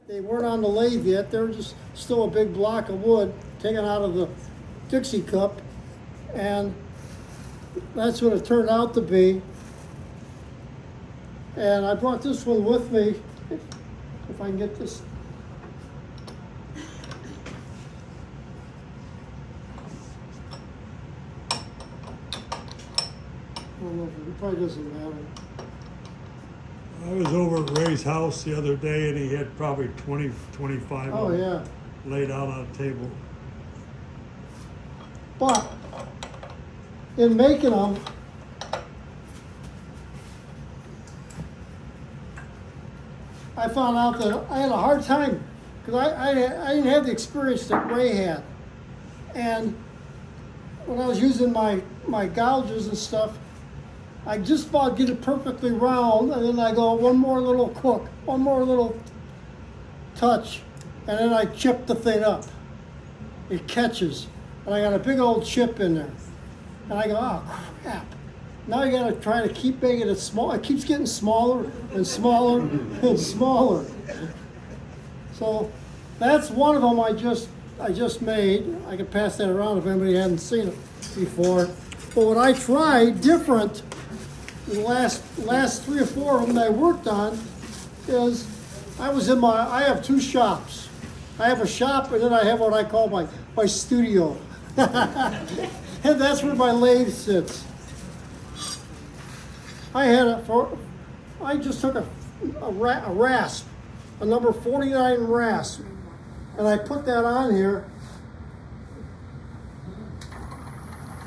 They weren't on the lathe yet. They were just still a big block of wood taken out of the Dixie cup. And that's what it turned out to be. And I brought this one with me, if I can get this. I don't know if it probably doesn't matter. I was over at Ray's house the other day and he had probably 20, 25 Oh, of them yeah. laid out on a table. But in making them, I found out that I had a hard time because I didn't have the experience that Ray had. And when I was using my gouges and stuff, I just about get it perfectly round, and then I go one more little cook, one more little touch, and then I chip the thing up. It catches, and I got a big old chip in there. And I go, oh crap. Now you gotta try to keep making it small. It keeps getting smaller and smaller and smaller. So that's one of them I just made. I could pass that around if anybody hadn't seen it before. But what I tried different, the last 3 or 4 of them that I worked on, is I have 2 shops. I have a shop and then I have what I call my studio. And that's where my lathe sits. I just took a Rasp, a number 49 Rasp, and I put that on here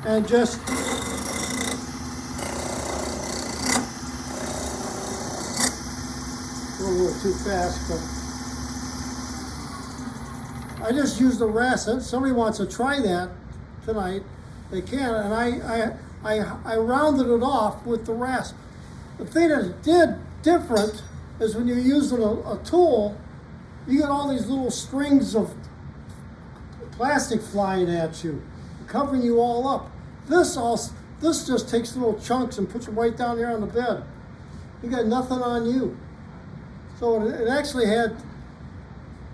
and just a little too fast, but I just used the Rasp. If somebody wants to try that tonight, they can, and I rounded it off with the Rasp. The thing that it did different is when you're using a tool, you get all these little strings of plastic flying at you, covering you all up. This just takes little chunks and puts them right down here on the bed. You got nothing on you. So it actually had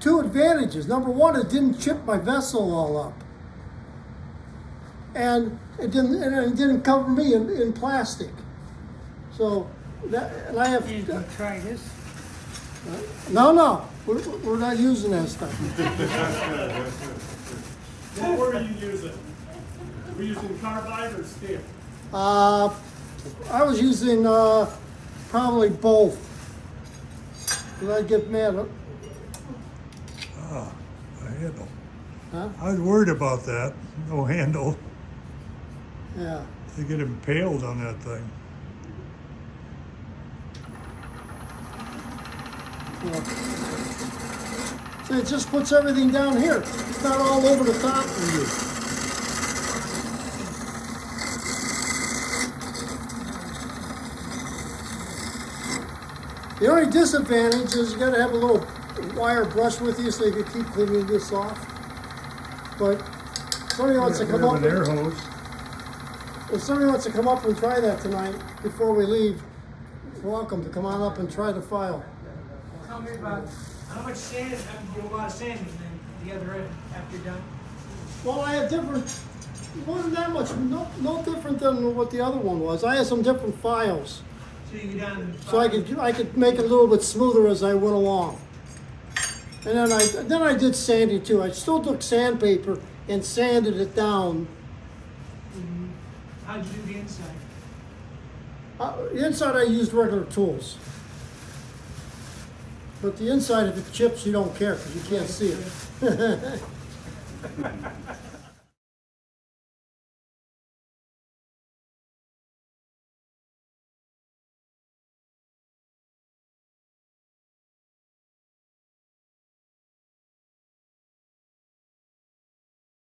2 advantages. Number one, it didn't chip my vessel all up. And it didn't cover me in plastic. So that, and I have. Did you try this? No, we're not using that stuff. What were you using? Were you using carbide or steel? I was using probably both. Cause I'd get mad. Ah, a handle. Huh? I was worried about that. No handle. Yeah. You get impaled on that thing. So it just puts everything down here. It's not all over the top of you. The only disadvantage is you gotta have a little wire brush with you so you can keep cleaning this off. But if somebody wants to come up, An air hose. if somebody wants to come up and try that tonight before we leave, you're welcome to come on up and try the file. Tell me about how much sand, you do a lot of sanding then, the other end after you're done? Well, I had different, it wasn't that much, no different than what the other one was. I had some different files, So you go down and so I could make it a little bit smoother as I went along. And then I did sanding too. I still took sandpaper and sanded it down. How'd you do the inside? The inside I used regular tools. But the inside, if it chips, you don't care because you can't see it.